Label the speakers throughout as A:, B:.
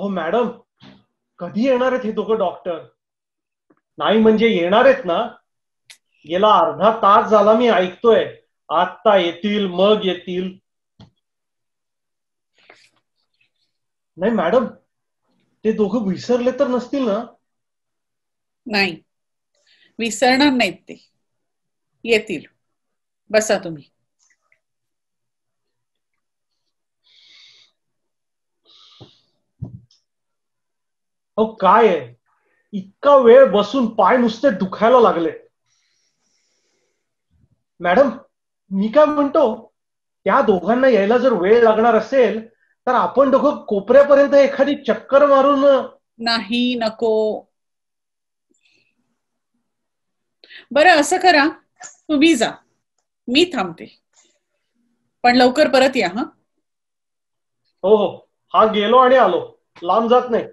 A: अहो मॅडम, कधी येणार आहेत हे दोघं डॉक्टर? नाही म्हणजे येणार आहेत ना? गेला अर्धा तास झाला मी ऐकतोय, आता येतील मग येतील. नाही मॅडम, ते दोघं विसरले तर नसतील ना?
B: नाही, विसरणार नाहीत ते. येतील. बसा तुम्ही.
A: अहो काय आहे, इतका वेळ बसून पाय नुसते दुखायला लागले. मॅडम, मी काय म्हणतो, त्या दोघांना यायला जर वेळ लागणार असेल तर आपण दोघं कोपऱ्यापर्यंत एखादी चक्कर मारून.
B: नाही, नको. बरं असं करा, तुम्ही जा, मी थांबते, पण लवकर परत या. हा
A: हो हो, हा गेलो आणि आलो, लांब जात नाही.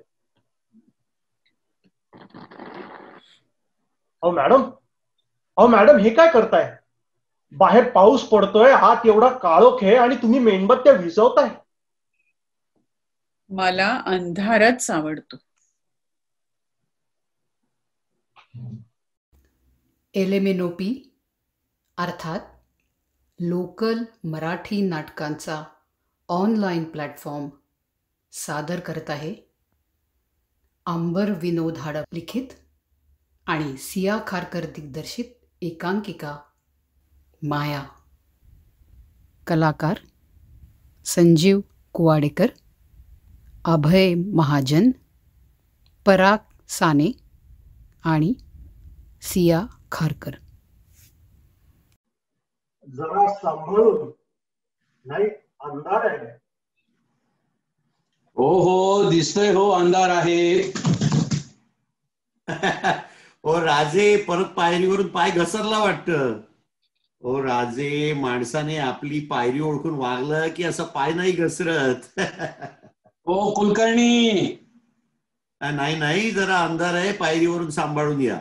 A: अहो मॅडम, अहो मॅडम, हे काय करताय? बाहेर पाऊस पडतोय, आत एवढा काळोख आहे आणि तुम्ही मेणबत्त्या विझवताय.
B: मला अंधारच आवडतो.
C: LMNOP अर्थात लोकल मराठी नाटकांचा ऑनलाईन प्लॅटफॉर्म सादर करत आहे अंबर विनोद हडप लिखित आणि सिया खारकर दिग्दर्शित एकांकिका माया. कलाकार संजीव कुवाडेकर, अभय महाजन, पराग साने आणि सिया खारकर.
A: जरा सांभाळून, नाही अंधार आहे.
D: हो हो, दिसतोय हो, अंधार आहे.
E: ओ राजे, परत पायरीवरून पाय घसरला वाटतं. ओ राजे, माणसाने आपली पायरी ओळखून वागलं की असं पाय नाही घसरत.
D: हो कुलकर्णी.
E: नाही नाही, जरा अंधार आहे, पायरीवरून सांभाळून या.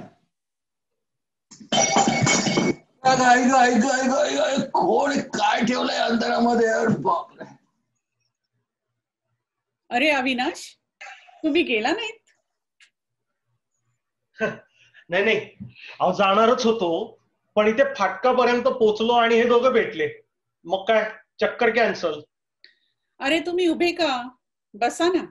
D: कोण काय ठेवलंय अंधारामध्ये? बापरे.
B: अरे अविनाश, तुम्ही गेला नाहीत?
A: नाही नाही, अहो जाणारच होतो, पण इथे फाटकापर्यंत पोचलो आणि हे दोघं भेटले, मग काय चक्कर कॅन्सल.
B: अरे तुम्ही उभे का? बसा ना.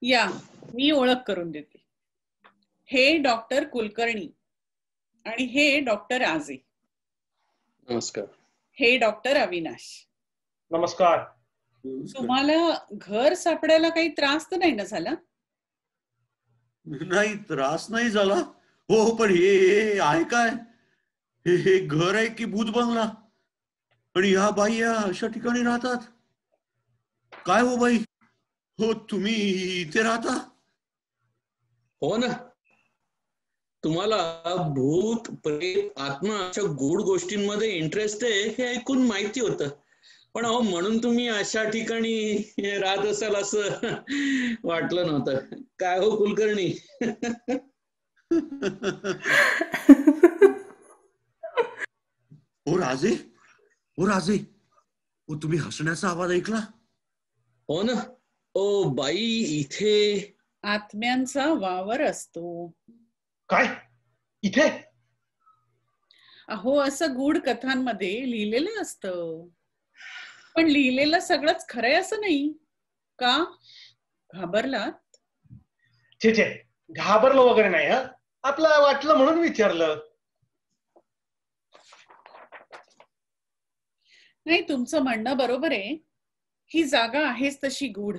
B: या, मी ओळख करून देते. हे डॉक्टर कुलकर्णी आणि हे डॉक्टर आजे.
D: नमस्कार.
B: हे डॉक्टर अविनाश.
A: नमस्कार.
B: तुम्हाला घर सापडायला काही त्रास तर नाही ना झाला?
E: नाही, त्रास नाही झाला हो, पण हे आहे काय? हे घर आहे की भूत बंगला? आणि ह्या बाई या अशा ठिकाणी राहतात? काय हो बाई, हो तुम्ही इथे राहता?
D: हो ना, तुम्हाला भूत प्रेत आत्मा अशा गूढ गोष्टींमध्ये इंटरेस्ट आहे हे ऐकून माहिती होतं, पण अहो म्हणून तुम्ही अशा ठिकाणी राहत असाल असं वाटलं नव्हतं. काय हो कुलकर्णी?
E: ओ राजे, ओ राजे, ओ तुम्ही हसण्याचा आवाज ऐकला?
D: हो ना. ओ बाई, इथे
B: आत्म्यांचा वावर असतो.
A: काय इथे?
B: अहो असं गूढ कथांमध्ये लिहिलेलं असतं, पण लिहिलेलं सगळंच खरंय असं नाही. का घाबरलात?
A: छे छे, घाबरलो वगैरे नाही. हा, आपलं वाटलं म्हणून विचारलं.
B: नाही, तुमचं म्हणणं बरोबर आहे. ही जागा आहेच तशी गूढ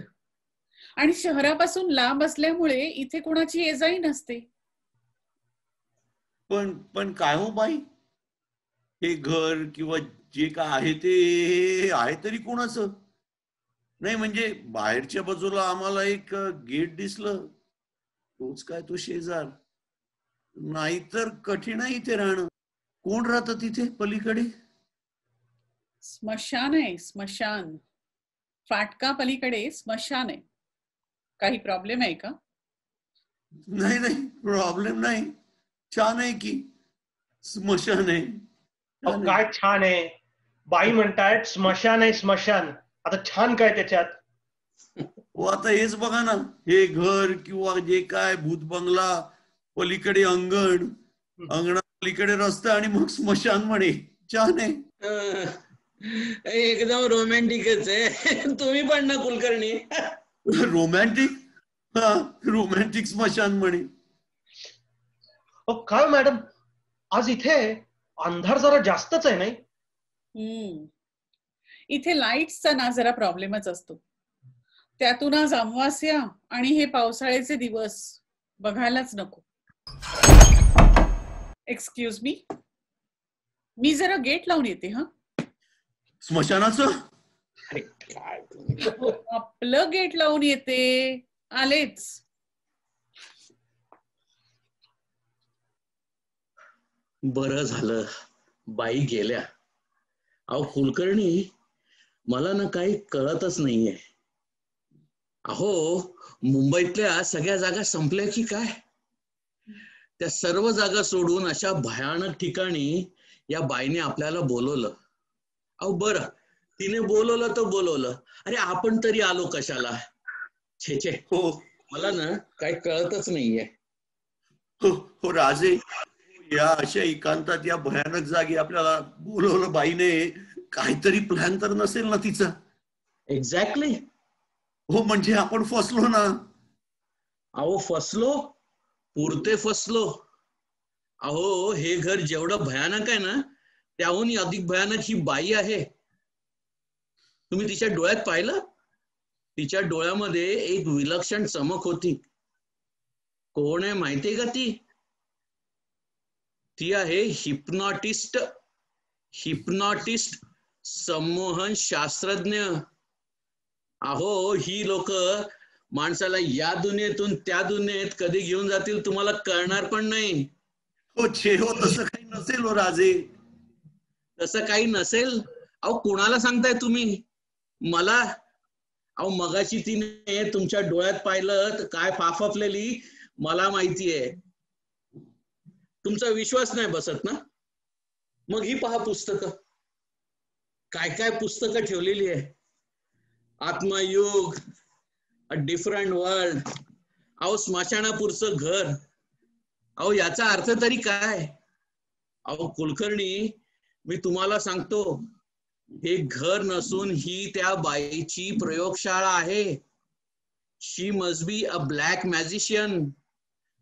B: आणि शहरापासून लांब असल्यामुळे इथे कोणाची ये-जाई नसते.
E: पण काय हो बाई, हे घर किंवा जे काय आहे ते आहे तरी कोणाचं? नाही म्हणजे बाहेरच्या बाजूला आम्हाला एक गेट दिसलं, तोच काय तो शेजार. नाहीतर कठीण आहे इथे राहणं. कोण राहतं तिथे पलीकडे?
B: स्मशान आहे, स्मशान. फाटका पलीकडे स्मशान आहे. काही प्रॉब्लेम आहे का?
E: नाही नाही, प्रॉब्लेम नाही, छान आहे की स्मशान आहे.
A: काय छान आहे. बाई म्हणतायत स्मशान आहे स्मशान. आता छान काय त्याच्यात?
E: हो आता हेच बघा ना, हे घर किंवा जे काय भूत बंगला, पलीकडे अंगण, अंगणा पलीकडे रस्ता आणि मग स्मशान म्हणे. छान आहे.
D: एकदम रोमॅन्टिकच आहे. तुम्ही पण ना कुलकर्णी?
E: रोमॅन्टिक? हा, रोमॅन्टिक स्मशान म्हणे.
A: काय मॅडम, आज इथे अंधार जरा जास्तच आहे नाही?
B: इथे लाईट्सचा ना जरा प्रॉब्लेमच असतो. त्यातून आज अमावास्या आणि हे पावसाळ्याचे दिवस बघायलाच नको. एक्सक्यूज मी जरा गेट लावून येते.
E: स्मशानाचं?
D: अरे काय
B: आपलं गेट लावून येते. आलेच.
D: बरं झालं बाई गेल्या. अहो कुलकर्णी, मला ना काही कळतच नाहीये. अहो मुंबईतल्या सगळ्या जागा संपल्या की काय? त्या सर्व जागा सोडून अशा भयानक ठिकाणी या बाईने आपल्याला बोलवलं. अहो बरं, तिने बोलवलं तर बोलवलं, अरे आपण तरी आलो कशाला? छे छे.
E: हो
D: मला ना काही कळतच नाहीये.
E: हो राजे, या अशा एकांतात या भयानक जागी आपल्याला बोलवलं बाईने. काहीतरी प्लॅन तर नसेल ना तिचा?
D: एक्झॅक्टली.
E: हो म्हणजे आपण फसलो ना.
D: अहो फसलो, पुरते फसलो. अहो हे घर जेवढं भयानक आहे ना, त्याहून अधिक भयानक ही बाई आहे. तुम्ही तिच्या डोळ्यात पाहिलं? तिच्या डोळ्यामध्ये एक विलक्षण चमक होती. कोण आहे माहितीये का ती? ती आहे हिप्नॉटिस्ट. संमोहन शास्त्रज्ञ. अहो ही लोक माणसाला या दुनियेतून त्या दुनियेत कधी घेऊन जातील तुम्हाला कळणार पण नाही.
E: हो छे, हो तसं काही नसेल हो राजे.
D: तसं काही नसेल? अहो कुणाला सांगताय तुम्ही? मला? अहो मगाशी तिने तुमच्या डोळ्यात पाहिलं तर काय फाफापलेली मला माहितीये. तुमचा विश्वास नाही बसत ना? मग ही पहा पुस्तकं. काय काय पुस्तकं ठेवलेली आहे. आत्मयुग, अ डिफरंट वर्ल्ड, अहो स्मशानापुरचं घर. अहो याचा अर्थ तरी काय? अहो कुलकर्णी, मी तुम्हाला सांगतो, हे घर नसून ही त्या बाईची प्रयोगशाळा आहे. She must be a black magician.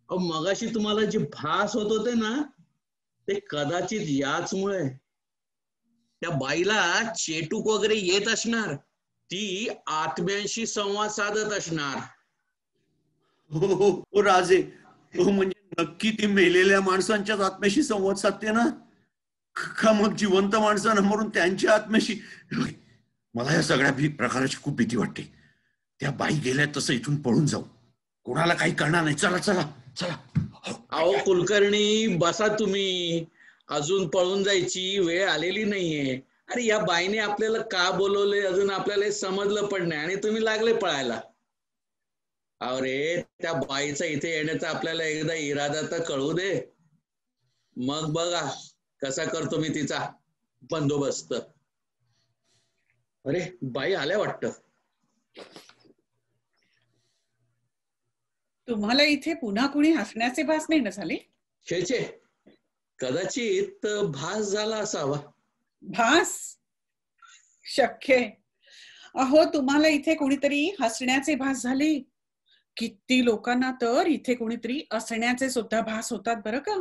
D: अहो मगाशी तुम्हाला जे भास होत होते ना, ते कदाचित याचमुळे. त्या बाईला चेटूक वगैरे येत असणार. ती आत्म्यांशी संवाद साधत असणार.
E: हो हो हो राजे, हो म्हणजे नक्की ती मेलेल्या माणसांच्याच आत्म्याशी संवाद साधते ना? का मग जिवंत माणसांना मरून त्यांच्या आत्म्याशी? मला या सगळ्या प्रकाराची खूप भीती वाटते. त्या बाई गेल्या तसं इथून पळून जाऊ, कोणाला काही करणार नाही. चला चला चला.
D: अहो कुलकर्णी बसा तुम्ही. अजून पळून जायची वेळ आलेली नाहीये. अरे या बाईने आपल्याला का बोलवले अजून आपल्याला हे समजलं पण नाही आणि तुम्ही लागले पळायला. अरे त्या बाईचा इथे येण्याचा आपल्याला एकदा इरादा तर कळू दे, मग बघा कसा करतो मी तिचा बंदोबस्त. अरे बाई आल्या वाटतं.
B: तुम्हाला इथे पुन्हा कुणी हसण्याचे भास नाही ना झाले?
D: छे, कदाचित भास झाला असावा.
B: भास? शक्य. अहो तुम्हाला इथे कोणीतरी हसण्याचे भास झाले. किती लोकांना तर इथे कोणीतरी असण्याचे सुद्धा भास होतात बरं का.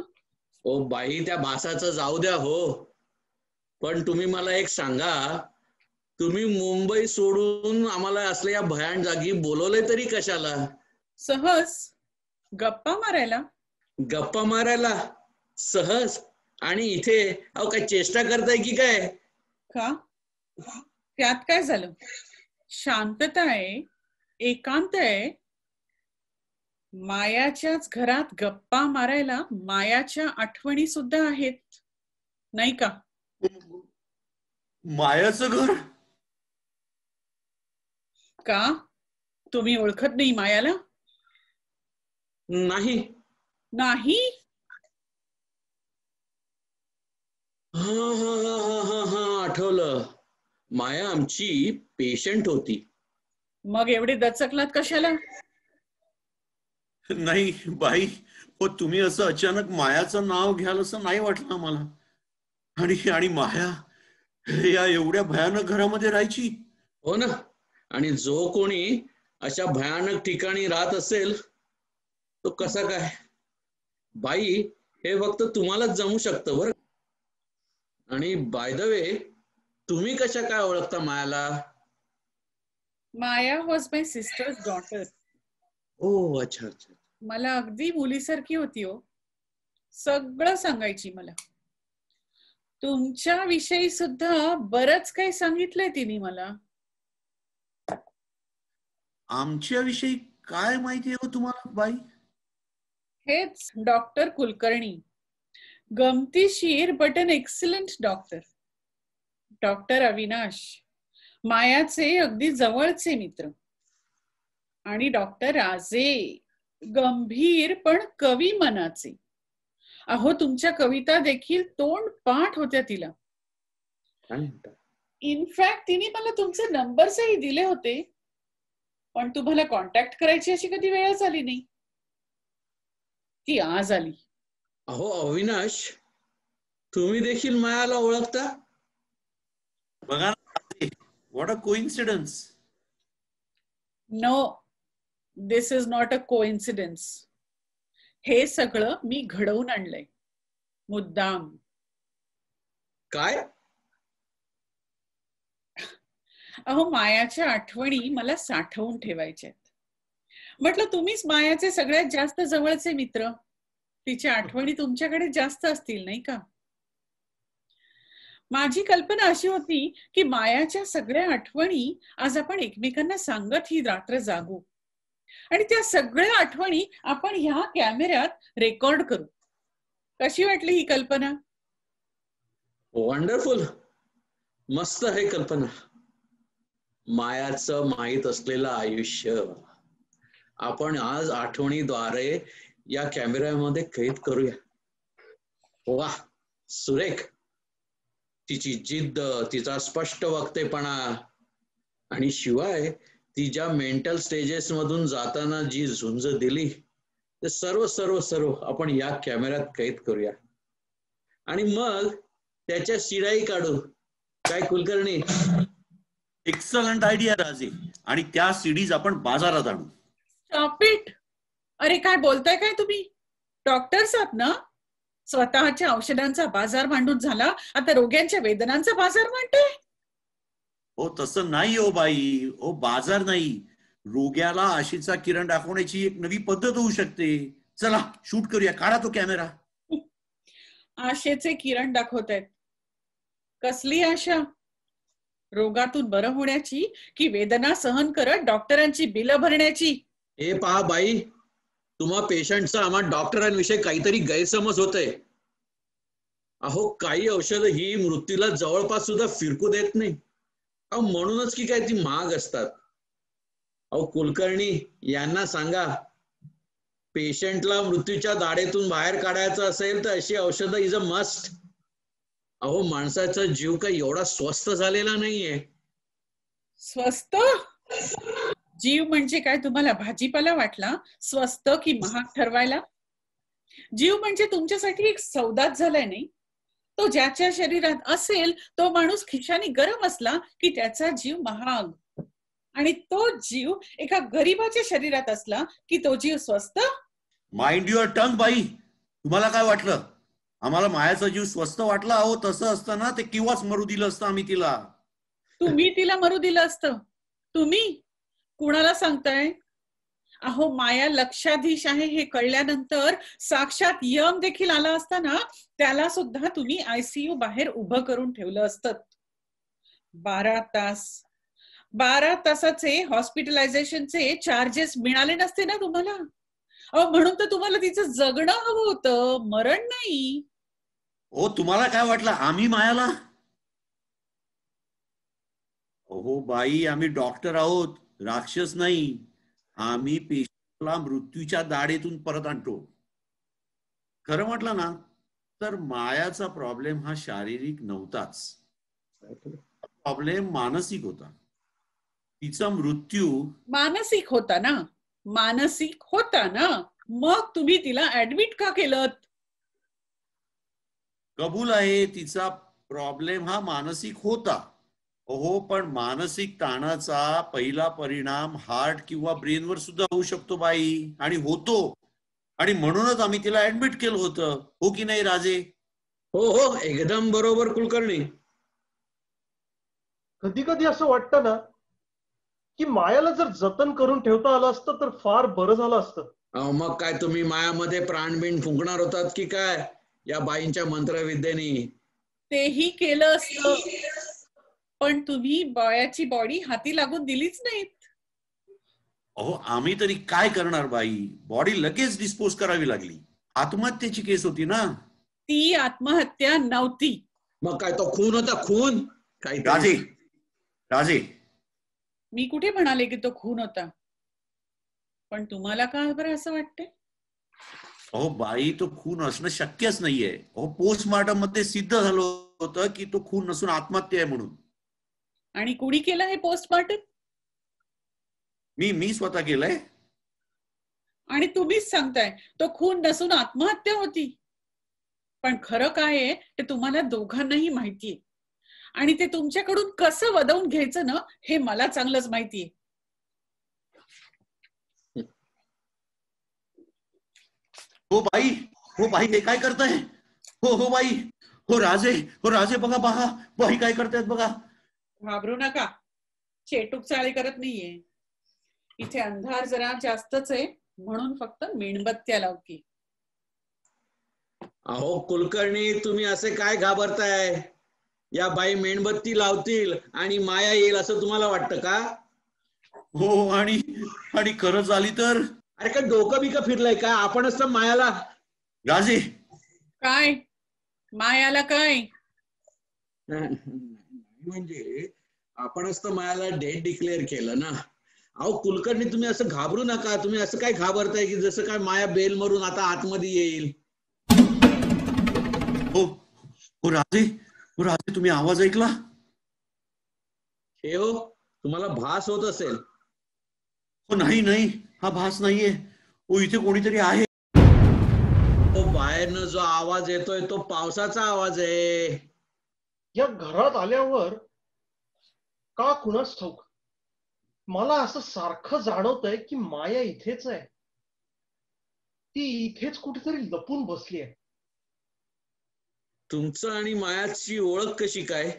D: ओ बाई त्या भासाचं जाऊ द्या हो, पण तुम्ही मला एक सांगा, तुम्ही मुंबई सोडून आम्हाला असल्या भयान जागी बोलवले तरी कशाला?
B: सहज गप्पा मारायला.
D: गप्पा मारायला सहज? आणि इथे अहो काय चेष्टा करताय की काय?
B: का त्यात काय झालं? शांतता आहे, एकांत आहे. मायाच्याच घरात गप्पा मारायला मायाच्या आठवणी सुद्धा आहेत नाही का?
E: मायाचं घर?
B: का तुम्ही ओळखत नाही मायाला?
D: नाही.
B: नाही?
D: हा आठवलं. माया आमची पेशंट होती.
B: मग एवढे दचकलात कशाला?
E: नाही बाई, हो तुम्ही असं अचानक मायाचं नाव घ्याल असं नाही वाटलं आम्हाला. आणि आणि माया या एवढ्या भयानक घरामध्ये राहायची.
D: हो ना. आणि जो कोणी अशा भयानक ठिकाणी राहत असेल तो कसा काय बाई, हे फक्त तुम्हालाच जमू शकतं बरं. आणि बाय द वे, तुम्ही कशा काय ओळखता मायाला?
B: माया वॉज माय सिस्टर्स डॉटर.
D: ओ अच्छा अच्छा.
B: मला अगदी मुलीसारखी होती हो. सगळं सांगायची मला. तुमच्या विषयी सुद्धा बरंच काही सांगितलंय तिने मला.
E: आमच्याविषयी काय माहिती आहे हो तुम्हाला बाई?
B: हेच डॉक्टर कुलकर्णी, गमतीशीर but an excellent doctor. Doctor Avinash, मायाचे अगदी जवळचे मित्र. आणि डॉक्टर राजे, गंभीर पण कवी मनाचे. अहो तुमच्या कविता देखील तोंड पाठ होत्या तिला. इनफॅक्ट तिने मला तुमचे नंबर्सही दिले होते, पण तुम्हाला कॉन्टॅक्ट करायची अशी कधी वेळच आली नाही. ती आज आली.
D: अहो अविनाश, तुम्ही देखील मायाला ओळखता?
E: बघा ना, what a coincidence.
B: No, this is not a coincidence. हे सगळं मी घडवून आणलंय मुद्दाम.
D: काय?
B: अहो मायाच्या आठवणी मला साठवून ठेवायच्यात. म्हटलं तुम्हीच मायाचे सगळ्यात जास्त जवळचे मित्र. तिच्या आठवणी तुमच्याकडे जास्त असतील नाही का? माझी कल्पना अशी होती की मायाच्या सगळ्या आठवणी आज आपण एकमेकांना सांगत ही रात्र जागू आणि त्या सगळ्या आठवणी आपण ह्या कॅमेऱ्यात रेकॉर्ड करू. कशी वाटली ही कल्पना?
D: वंडरफुल, मस्त आहे कल्पना. मायाचं माहीत असलेलं आयुष्य आपण आज आठवणीद्वारे या कॅमेऱ्यामध्ये कैद करूया. वा, सुरेख. तिची जिद्द, तिचा स्पष्ट वक्तेपणा आणि शिवाय ती ज्या मेंटल स्टेजेस मधून जाताना जी झुंज दिली ते सर्व सर्व सर्व आपण या कॅमेऱ्यात कैद करूया आणि मग त्याच्या शिडाई काढू. काय कुलकर्णी?
E: एक्सलंट आयडिया राजे. आणि त्या सीडीज आपण बाजारात आणू.
B: Stop it. अरे काय बोलताय काय तुम्ही? डॉक्टर्स आहात ना? स्वतःच्या औषधांचा बाजार मांडून झाला, आता रोग्यांच्या वेदनांचा बाजार मांडते.
E: हो तसं नाही हो बाई. हो बाजार नाही, रोग्याला आशेचा किरण दाखवण्याची एक नवी पद्धत होऊ शकते. चला शूट करूया. काढा तो कॅमेरा.
B: आशेचे किरण दाखवतायत. कसली आशा? रोगातून बरं होण्याची की वेदना सहन करत डॉक्टरांची बिलं भरण्याची?
D: हे पहा बाई, तुम्हा पेशंटचा आम्हा डॉक्टरांविषयी काहीतरी गैरसमज होतय. अहो काही औषधं ही मृत्यूला जवळपास सुद्धा फिरकू देत नाही. अहो म्हणूनच की काय ती महाग असतात. अहो कुलकर्णी यांना सांगा, पेशंटला मृत्यूच्या दाढेतून बाहेर काढायचं असेल तर अशी औषधं इज अ मस्ट. अहो माणसाचा जीव काही एवढा स्वस्त झालेला नाहीये.
B: स्वस्त? जीव म्हणजे काय तुम्हाला भाजीपाला वाटला? स्वस्त की महाग ठरवायला? जीव म्हणजे तुमच्यासाठी एक सौदाच झालाय नाही? तो ज्याच्या शरीरात असेल तो माणूस खिशाने गरम असला की त्याचा जीव महाग, आणि तो जीव एका गरीबाच्या शरीरात असला की तो जीव स्वस्त.
E: माइंड युअर टंग बाई. तुम्हाला काय वाटलं? आम्हाला मायाचा जीव स्वस्त वाटला? अहो तसं असतं ना ते किंवाच मरू दिलं असतं आम्ही तिला.
B: तुम्ही तिला मरू दिलं असतं? तुम्ही कुणाला सांगताय? अहो माया लक्षाधीश आहे हे कळल्यानंतर साक्षात यम देखील आला असता ना, त्याला सुद्धा तुम्ही ICU बाहेर उभं करून ठेवलं असतं. 12 तासाचे हॉस्पिटलायझेशनचे चार्जेस मिळाले नसते ना तुम्हाला? अहो म्हणून तर तुम्हाला तिचं जगणं हवं होतं, मरण नाही.
E: हो तुम्हाला काय वाटलं आम्ही मायाला? हो बाई, आम्ही डॉक्टर आहोत, राक्षस नाही. आम्ही पेशंटला मृत्यूच्या दाढेतून परत आणतो. खरं म्हटलं ना तर मायाचा प्रॉब्लेम हा शारीरिक नव्हताच. प्रॉब्लेम मानसिक होता. तिचा मृत्यू
B: मानसिक होता ना, मानसिक होता ना, मग तुम्ही तिला ऍडमिट का केलं?
E: कबूल आहे, तिचा प्रॉब्लेम हा मानसिक होता. हो, पण मानसिक ताणाचा पहिला परिणाम हार्ट किंवा ब्रेनवर सुद्धा होऊ शकतो बाई, आणि होतो. आणि म्हणूनच आम्ही तिला ऍडमिट केलं होतं. हो की नाही राजे?
D: हो हो, एकदम बरोबर कुलकर्णी.
A: कधी कधी असं वाटतं ना की मायाला जर जतन करून ठेवता आलं असतं तर फार बरं झालं असतं.
D: मग काय तुम्ही मायामध्ये प्राणबिण फुंकणार होतात की काय या बाईंच्या मंत्रविद्येनी?
B: तेही केलं असतं, पण तुम्ही बायाची बॉडी हाती लागून दिलीच नाहीत.
E: अहो, आम्ही तरी काय करणार बाई, बॉडी लगेच डिस्पोज करावी लागली. आत्महत्येची केस होती ना.
B: ती आत्महत्या नव्हती.
D: मग काय तो खून होता? खून काही
E: राजे, राजे,
B: मी कुठे म्हणाले की तो खून होता? पण तुम्हाला का बरं असं वाटतंय?
E: अहो बाई, तो खून असणं शक्यच नाहीये. अहो, पोस्टमॉर्टम मध्ये सिद्ध झालं होतं की तो खून नसून आत्महत्या आहे म्हणून.
B: आणि कुणी केलं हे पोस्टमॉर्टम?
E: मी स्वतः केलंय.
B: आणि तुम्हीच सांगताय तो खून नसून आत्महत्या होती. पण खरं काय आहे ते तुम्हाला दोघांनाही माहितीये, आणि ते तुमच्याकडून कसं वदवून घ्यायचं ना हे मला चांगलंच माहितीये.
E: हो बाई, हो बाई, हे काय करताय? हो हो बाई, हो राजे, हो राजे, बघा बघा, बाई काय करतायत बघा.
B: घाबरू नका, चेटूक चाळी करत नाहीये. इथे अंधार जरा जास्तच आहे म्हणून फक्त मेणबत्त्या लावती.
D: अहो कुलकर्णी, तुम्ही असे काय घाबरताय? या बाई मेणबत्ती लावतील आणि माया येईल असं तुम्हाला वाटतं का?
E: हो, आणि खरंच आली तर?
D: अरे काय डोकं बिकं फिरलंय का? आपणच तर मायाला.
E: राजे,
B: काय मायाला काय?
D: म्हणजे आपणच तर मायाला डेट डिक्लेअर केलं ना. अहो कुलकर्णी, तुम्ही असं घाबरू नका. तुम्ही असं काय घाबरताय की जसं काय माया बेल मारून आता आतमध्ये येईल?
E: हो हो राजे, हो राजे, तुम्ही आवाज ऐकला?
D: हे हो, तुम्हाला भास होत असेल.
E: हो नाही नाही, हा भास नाहीये. हो, इथे कोणीतरी आहे.
D: तो बाहेरनं जो आवाज येतोय तो पावसाचा आवाज आहे.
A: या घरात आल्यावर का कुणास ठाऊक मला असं सारखं जाणवतंय की माया इथेच आहे. ती इथेच कुठेतरी लपून बसली आहे.
D: तुमचं आणि मायाची ओळख कशी काय?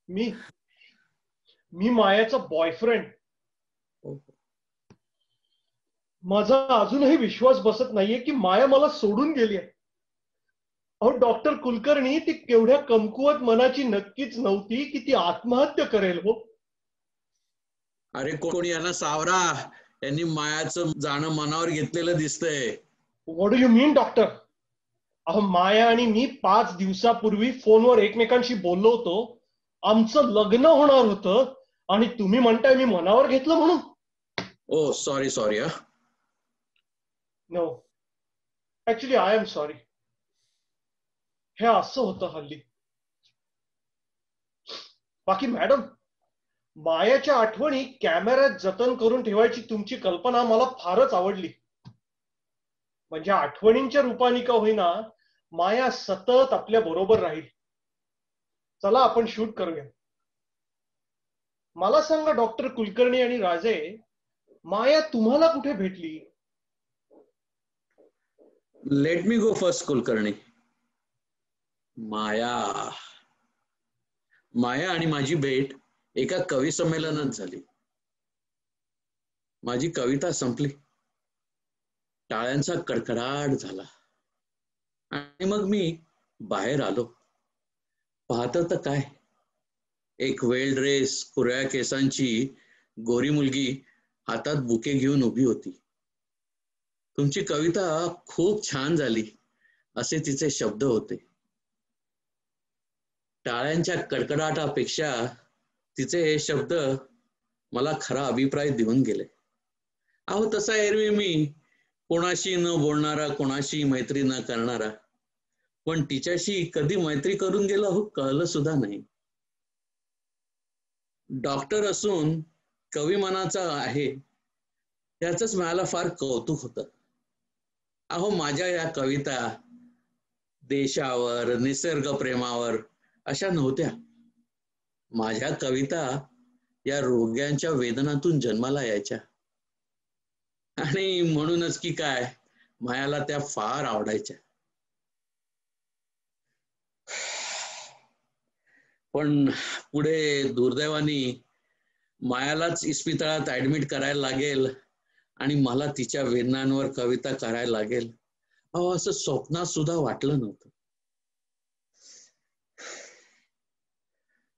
A: मी मायाचा बॉयफ्रेंड. माझा अजूनही विश्वास बसत नाहीये की माया मला सोडून गेली आहे. अहो डॉक्टर कुलकर्णी, ती केवढ्या कमकुवत मनाची नक्कीच नव्हती की ती आत्महत्या करेल. हो,
D: अरे कोणी यांना सावरा. यांनी मायाचं जाणं मनावर घेतलेलं दिसतंय.
A: What do you mean doctor? अहो, माया आणि मी 5 दिवसापूर्वी फोनवर एकमेकांशी बोललो होतो. आमचं लग्न होणार होतं आणि तुम्ही म्हणताय मी मनावर घेतलं म्हणून?
D: Oh sorry sorry.
A: No, actually I am sorry. हे असं होतं हल्ली. बाकी मॅडम, मायाच्या आठवणी कॅमेऱ्यात जतन करून ठेवायची तुमची कल्पना मला फारच आवडली. म्हणजे आठवणींच्या रूपाने का होईना माया सतत आपल्या बरोबर राहील. चला आपण शूट करूया. मला सांगा डॉक्टर कुलकर्णी आणि राजे, माया तुम्हाला कुठे भेटली?
D: लेट मी गो फर्स्ट कुलकर्णी. माया आणि माझी भेट एका कवी संमेलनात झाली. माझी कविता संपली. टाळ्यांचा कडकडाट झाला आणि मग मी बाहेर आलो. पाहतं तर काय, एक वेल ड्रेस, कुरळ्या केसांची गोरी मुलगी हातात बुके घेऊन उभी होती. तुमची कविता खूप छान झाली असे तिचे शब्द होते. टाळ्यांच्या कडकडाटापेक्षा तिचे हे शब्द मला खरा अभिप्राय देऊन गेले. अहो तसा एरवी मी कोणाशी न बोलणारा, कोणाशी मैत्री न करणारा, पण तिच्याशी कधी मैत्री करून गेलो हो कळलं सुद्धा नाही. डॉक्टर असून कवी मनाचा आहे त्याच मला फार कौतुक होतं. अहो माझ्या या कविता देशावर निसर्ग प्रेमावर अशा नव्हत्या. माझ्या कविता या रोग्यांच्या वेदनातून जन्माला यायच्या आणि म्हणूनच की काय मायाला त्या फार आवडायच्या. पण पुढे दुर्दैवाने मायालाच इस्पितळात ऍडमिट करायला लागेल आणि मला तिच्या वेदनांवर कविता करायला लागेल. अहो असं स्वप्नात सुद्धा वाटलं नव्हतं.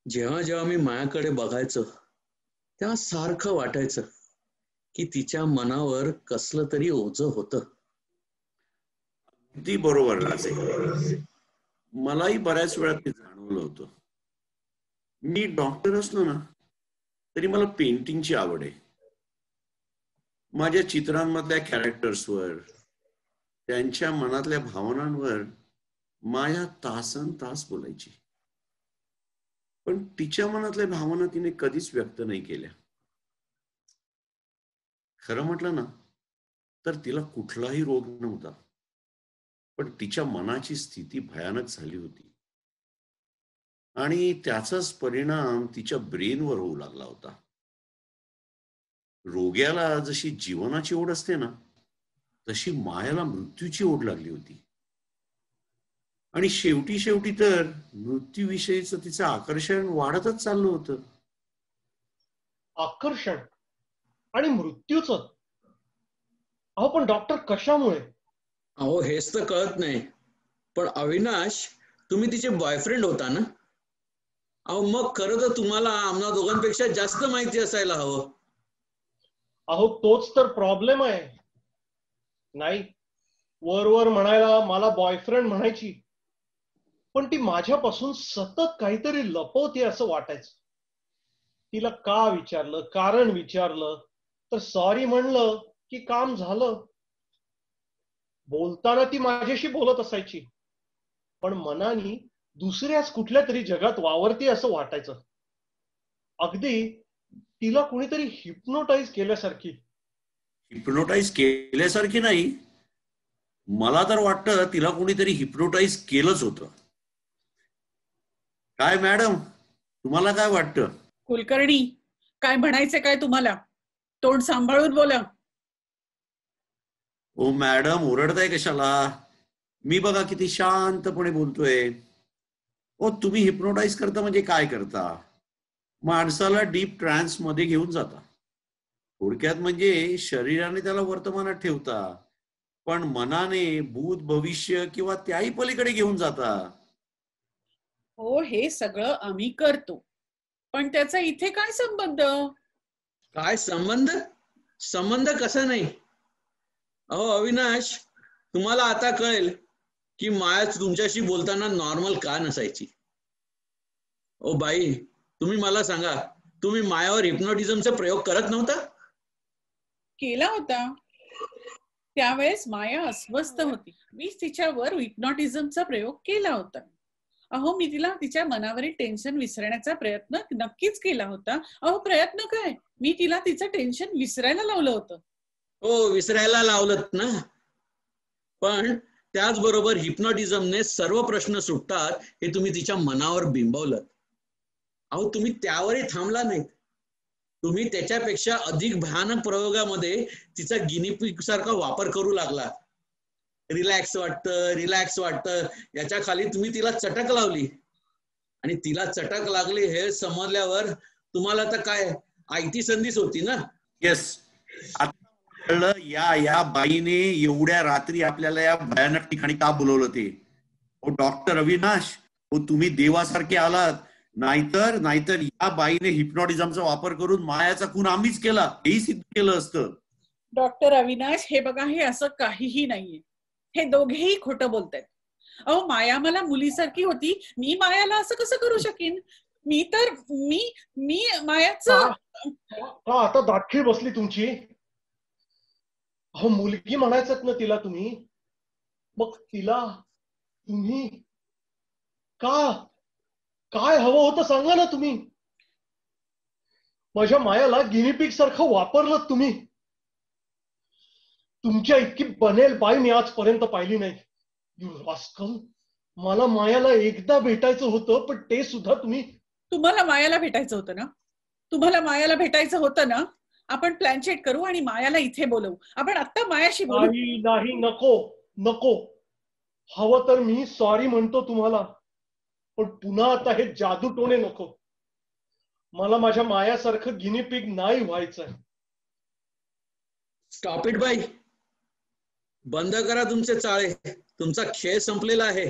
D: जेव्हा जेव्हा मी मायाकडे बघायचो तेव्हा सारखं वाटायचं की तिच्या मनावर कसलं तरी ओझं होतं.
E: ती बरोबर राजे. मलाही बऱ्याच वेळा ते जाणवलं होतं. मी डॉक्टर असलो ना तरी मला पेंटिंगची आवड आहे. माझ्या चित्रांमधल्या कॅरेक्टर्सवर त्यांच्या मनातल्या भावनांवर माया तासन तास बोलायची. पण तिच्या मनातल्या भावना तिने कधीच व्यक्त नाही केल्या. खरं म्हटलं ना तर तिला कुठलाही रोग नव्हता, पण तिच्या मनाची स्थिती भयानक झाली होती आणि त्याचाच परिणाम तिच्या ब्रेनवर होऊ लागला होता. रोग्याला जशी जीवनाची ओढ असते ना तशी मायाला मृत्यूची ओढ लागली होती. आणि शेवटी शेवटी तर मृत्यूविषयीचं तिचं आकर्षण वाढतच चाललं होतं.
A: आकर्षण आणि मृत्यूचं? अहो पण डॉक्टर कशामुळे?
D: अहो हेच तर कळत नाही. पण अविनाश तुम्ही तिचे बॉयफ्रेंड होता ना? अहो मग खरं तर तुम्हाला आम्हा दोघांपेक्षा जास्त माहिती असायला हवं.
A: अहो तोच तर प्रॉब्लेम आहे. नाही, वर म्हणायला मला बॉयफ्रेंड म्हणायची, पण ती माझ्यापासून सतत काहीतरी लपवते असं वाटायचं. तिला का विचारलं, कारण विचारलं तर सॉरी म्हणलं की काम झालं. बोलताना ती माझ्याशी बोलत असायची, पण मनाने दुसऱ्याच कुठल्या तरी जगात वावरते असं वाटायचं. अगदी तिला कुणीतरी हिप्नोटाईज केल्यासारखी.
E: हिप्नोटाईज केल्यासारखी नाही, मला तर वाटतं तिला कोणीतरी हिप्नोटाईज केलंच होतं. काय मॅडम, तुम्हाला काय वाटतं?
B: कुलकर्णी, काय म्हणायचं काय तुम्हाला? तोंड सांभाळून बोला.
E: ओ मॅडम, ओरडताय कशाला? मी बघा किती शांतपणे बोलतोय. ओ तुम्ही हिप्नोटाईज करता म्हणजे काय करता? माणसाला डीप ट्रान्स मध्ये घेऊन जाता. थोडक्यात म्हणजे शरीराने त्याला वर्तमानात ठेवता, पण मनाने भूत भविष्य किंवा त्याही पलीकडे घेऊन जाता.
B: हो, हे सगळं आम्ही करतो, पण त्याचा इथे काय संबंध?
D: काय संबंध? संबंध कसा नाही? अहो अविनाश, तुम्हाला आता कळेल की माया तुमच्याशी बोलताना नॉर्मल का नसायची. ओ बाई, तुम्ही मला सांगा, तुम्ही मायावर हिप्नोटिझमचा प्रयोग करत नव्हता?
B: केला होता. त्यावेळेस माया अस्वस्थ होती. मीच तिच्यावर हिप्नॉटिझमचा प्रयोग केला होता. अहो मी तिला तिच्या मनावरील टेन्शन विसरण्याचा प्रयत्न नक्कीच केला होता. अहो प्रयत्न काय, मी तिला तिचं टेन्शन विसरायला लावलं होतं.
D: हो, विसरायला लावलं ना, पण त्याचबरोबर हिप्नोटिझमने सर्व प्रश्न सुटतात हे तुम्ही तिच्या मनावर बिंबवलं. अहो तुम्ही त्यावरही थांबला नाहीत. तुम्ही त्याच्यापेक्षा अधिक भयानक प्रयोगामध्ये तिचा गिनीपिग सारखा वापर करू लागला. रिलॅक्स वाटतं याच्या खाली तुम्ही तिला चटक लावली आणि तिला चटक लागली हे समजल्यावर तुम्हाला तर काय आयती संधीच होती ना.
E: येस, आता कळलं या बाईने एवढ्या रात्री आपल्याला या भयानक ठिकाणी का बोलवलं ते. ओ डॉक्टर अविनाश, ओ तुम्ही देवासारखे आलात. नाहीतर या बाईने हिप्नॉटिझमचा वापर करून मायाचा खून आम्हीच केला हेही सिद्ध केलं असतं.
B: डॉक्टर अविनाश, हे बघा, हे असं काहीही नाहीये. हे दोघेही खोटं बोलतायत. अहो माया मला मुलीसारखी होती, मी मायाला असं कसं करू शकीन? मी मायाचं
A: का आता दाखील बसली तुमची? अहो मुलगी म्हणायचं ना तिला तुम्ही. मग तिला तुम्ही का काय हवं होतं सांगा ना तुम्ही. माझ्या मायाला गिनीपिग सारखं वापरलं तुम्ही. तुमच्या इतकी बनेल बाई मी आजपर्यंत पाहिली नाही. You rascal. मला मायाला एकदा भेटायचं होतं पण ते सुद्धा तुम्ही.
B: तुम्हाला मायाला भेटायचं होतं ना? तुम्हाला मायाला भेटायचं होतं ना? आपण प्लॅनचेट करू आणि मायाला इथे बोलवू. आपण आता मायाशी बोलू.
A: नाही नाही, नको नको. हवं तर मी सॉरी म्हणतो तुम्हाला, पण पुन्हा आता हे जादू टोणे नको. मला माझ्या मायासारखं गिनीपिग नाही व्हायचंय.
D: स्टॉप इट बाई. बंद करा तुमचे चाळे. तुमचा खेळ संपलेला आहे.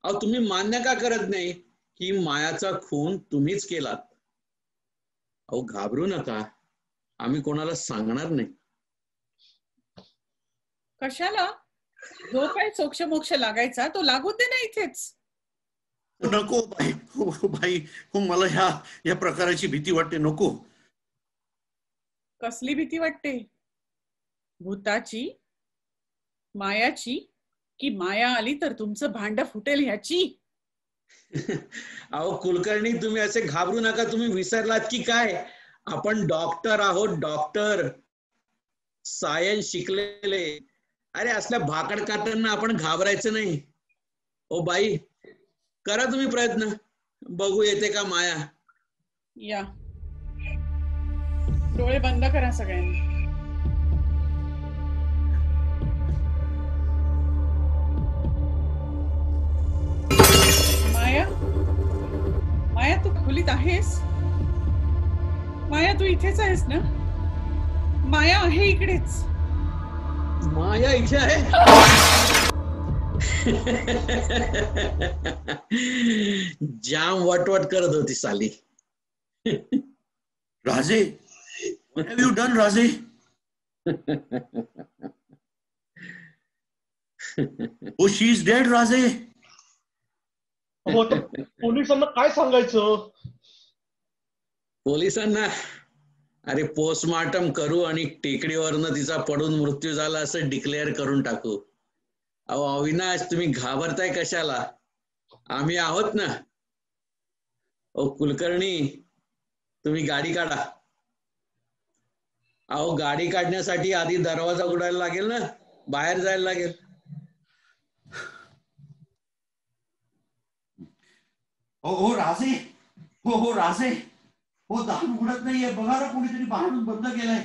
D: अहो तुम्ही मान्य का करत नाही की मायाचा खून तुम्हीच केलात? अहो घाबरू नका, आम्ही कोणाला सांगणार नाही.
B: कशाला? जो काय सोक्ष मोक्ष लागायचा तो लागू दे ना इथेच.
E: नको बाई. हो बाई, हो मला ह्या प्रकाराची भीती वाटते. नको.
B: कसली भीती वाटते? भूताची, मायाची, की माया आली तर तुमचं भांड फुटेल ह्याची?
D: अहो कुलकर्णी, तुम्ही असे घाबरू नका. तुम्ही विसरलात की काय? आपण डॉक्टर आहोत, डॉक्टर. सायन्स शिकलेले. अरे असल्या भाकड काटांना आपण घाबरायचं नाही. ओ बाई, करा तुम्ही प्रयत्न. बघू येते का माया.
B: या, डोळे बंद करा सगळ्यांनी. माया, माया तू खोलीत आहेस? माया तू इथेच आहेस ना? माया आहे इकडेच.
D: माया इथे आहे. जाम वटवट करत होती साली.
E: राजे, what have you done, राजे? Oh, she's dead, राजे.
A: अहो आता पोलिसांना काय सांगायचं?
D: पोलिसांना? अरे पोस्टमॉर्टम करू आणि टेकडीवरनं तिचा पडून मृत्यू झाला असं डिक्लेअर करून टाकू. अहो अविनाश, तुम्ही घाबरताय कशाला? आम्ही आहोत ना. ओ कुलकर्णी, तुम्ही गाडी काढा. अहो गाडी काढण्यासाठी आधी दरवाजा उघडायला लागेल ना, बाहेर जायला लागेल.
E: हो राजे. हो राजे. हो दार उघडत नाहीये. बघा ना, कोणीतरी बाहेरून बंद केलाय.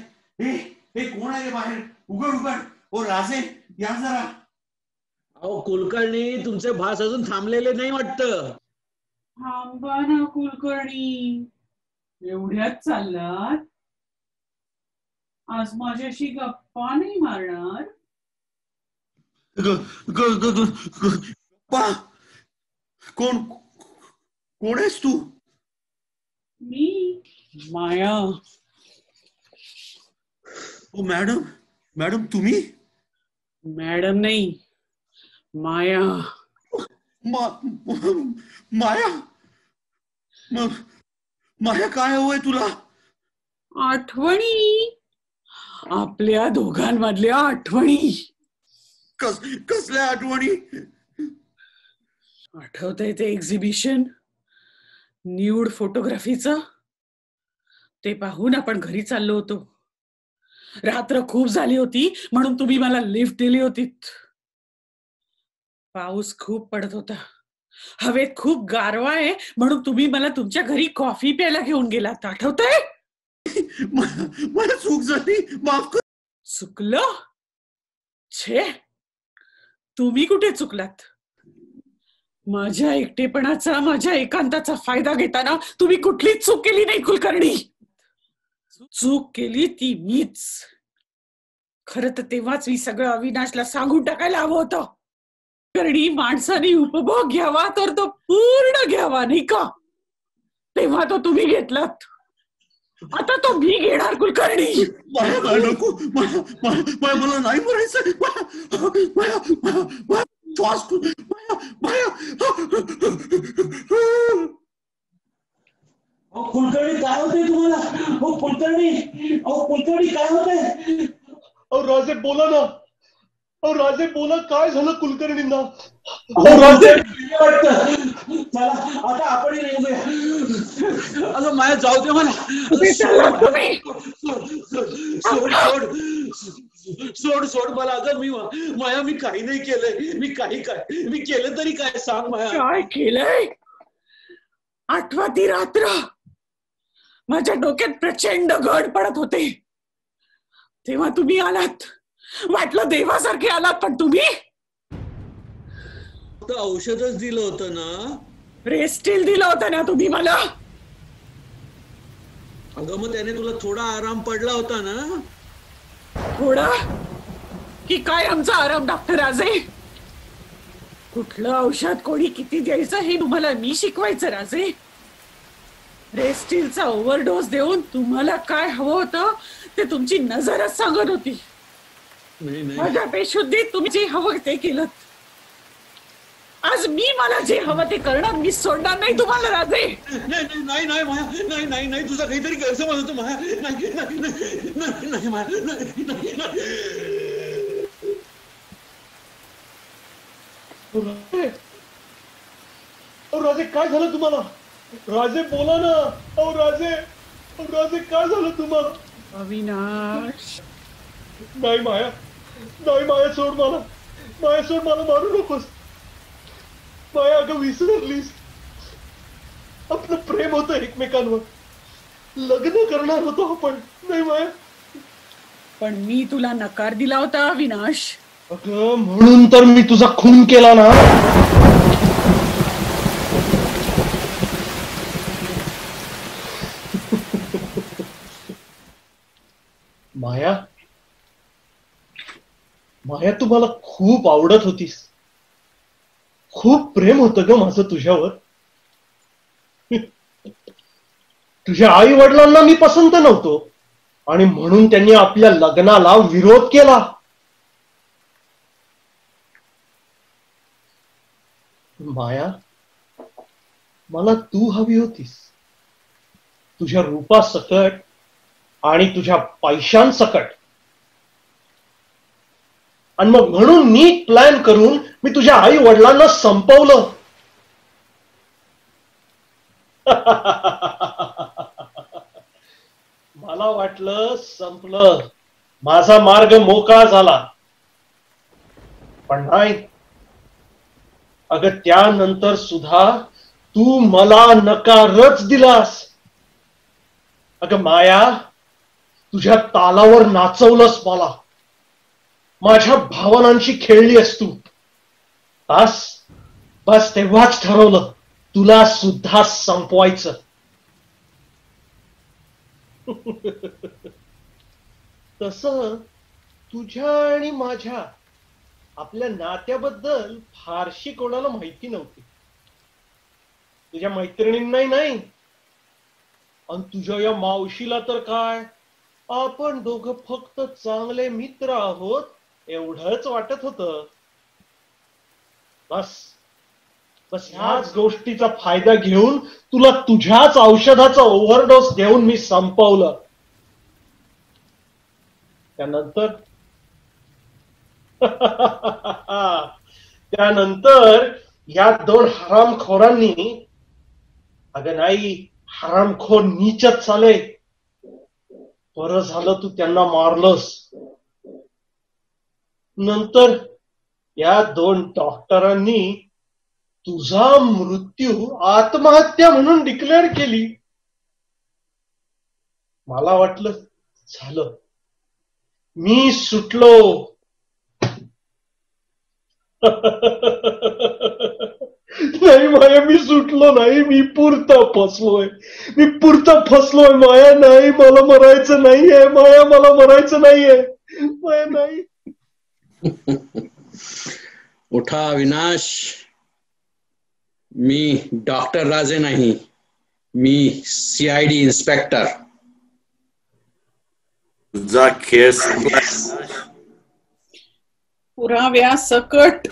E: हे कोण आहे बाहेर? उघड उघड. हो राजे, या जरा.
D: अहो कुलकर्णी, तुमचे भास अजून थांबलेले नाही वाटतं.
B: थांबा ना कुलकर्णी, एवढ्याच चाललात? आज माझ्याशी गप्पा नाही मारणार?
E: गप्पा? कोण आहेस तू?
B: मी माया.
E: ओ मॅडम तुम्ही?
B: मॅडम नाही, माया.
E: माया? माया काय हवंय तुला?
B: आठवणी, आपल्या दोघांमधल्या आठवणी.
E: कसल्या आठवणी?
B: आठवतंय ते एक्झिबिशन न्यूड फोटोग्राफीचं? ते पाहून आपण घरी चाललो होतो. रात्र खूप झाली होती म्हणून तुम्ही मला लिफ्ट दिली होती. पाऊस खूप पडत होता. हवेत खूप गारवा आहे म्हणून तुम्ही मला तुमच्या घरी कॉफी प्यायला घेऊन गेलात. आठवतंय?
E: मला चूक झाली, माफ कर.
B: चुकलं? छे, तुम्ही कुठे चुकलात? माझ्या एकटेपणाचा, माझ्या एकांताचा फायदा घेताना तुम्ही कुठलीच चूक केली नाही कुलकर्णी. चूक केली ती मीच. खरं तर तेव्हाच मी सगळं अविनाशला सांगून टाकायला हवं होतं. कुलकर्णी, माणसाने उपभोग घ्यावा तर तो पूर्ण घ्यावा, नाही का? तेव्हा तो तुम्ही घेतलात. आता तो मी घेणार कुलकर्णी.
E: नको, मला नाही मरायचं. श्वास
D: कुलकर्णी काय होतंय तुम्हाला? हो कुलकर्णी काय होतंय?
A: राजे बोला ना. राजे बोला, काय झालं कुलकर्णींना?
D: चला आता आपण अगं माया जाऊ दे मला. सोड सोड मला. अगं माया मी काही नाही केलंय. मी केलं तरी काय सांग माया.
B: काय केलंय? आठवा ती रात्र माझ्या डोक्यात प्रचंड घड पडत होते तेव्हा तुम्ही आलात. वाटलं देवासारखे आलात पण तुम्ही
D: औषधच दिलं होतं ना.
B: रेस्टिल दिलं होतं ना तुम्ही मला.
D: अगं मग त्याने तुला थोडा आराम पडला होता ना.
B: थोडा की काय आमचा आराम डॉक्टर राजे? कुठलं औषध कोणी किती द्यायचं हे तुम्हाला मी शिकवायचं राजे? रेस्टिलचा ओव्हरडोस देऊन तुम्हाला काय हवं होतं ते तुमची नजरच सांगत होती. माझ्या बेशुद्धीत तुम्ही जे हवं ते केलं. आज मी मला जे हवं ते करणार. मी सोडणार नाही तुम्हाला राजे.
D: नाही नाही माया. नाही नाही तुझा काहीतरी गैरसमज होतो माया. नाही माया.
A: राजे काय झालं तुम्हाला? राजे बोला ना. राजे काय झालं तुम्हाला?
B: अविनाश
A: नाही माया सोड मला. मारू नकोस माया. अगं विसरलीस आपलं प्रेम होतं एकमेकांवर. लग्न करणार होतो आपण. नाही माया.
B: पण मी तुला नकार दिला होता अविनाश.
A: अगं म्हणून तर मी तुझा खून केला ना. माया तू मला खूप आवडत होतीस. खूप प्रेम होतं ग माझं तुझ्यावर. तुझ्या आई वडिलांना मी पसंत नव्हतो आणि म्हणून त्यांनी आपल्या लग्नाला विरोध केला. माया मला तू हवी होतीस. तुझ्या रूपासकट आणि तुझ्या पैशांसकट. आणि मग म्हणून नीट प्लॅन करून मी तुझ्या आई वडिलांना संपवलं. मला वाटलं संपलं, माझा मार्ग मोकळा झाला. पण नाही. अगं त्यानंतर सुद्धा तू मला नकारच दिलास. अगं माया तुझ्या तालावर नाचवलंस मला. माझ्या भावनांशी खेळली आहेस तू. बस तेव्हाच ठरवलं तुला सुद्धा संपवायचं. तसं तुझ्या आणि माझ्या आपल्या नात्याबद्दल फारशी कोणाला माहिती नव्हती. तुझ्या मैत्रिणींनाही नाही आणि तुझ्या या मावशीला तर काय. आपण दोघं फक्त चांगले मित्र आहोत एवढंच वाटत होतं. बस ह्याच गोष्टीचा फायदा घेऊन तुला तुझ्याच औषधाचा ओव्हरडोस देऊन मी संपवलं. त्यानंतर या दोन हरामखोरांनी, अगं नाही हरामखोर नीचच चाले. बरं झालं तू त्यांना मारलंस. नंतर या दोन डॉक्टरांनी तुझा मृत्यू आत्महत्या म्हणून डिक्लेअर केली. मला वाटलं झालं मी सुटलो. नाही माया मी सुटलो नाही. मी पुरता फसलोय माया. नाही मला मरायचं नाहीये माया. मला मरायचं नाहीये माया. नाही.
D: उठा अविनाश. मी डॉक्टर राजे नाही. मी CID इन्स्पेक्टर.
E: तुझा खेळ
B: पुराव्या सकट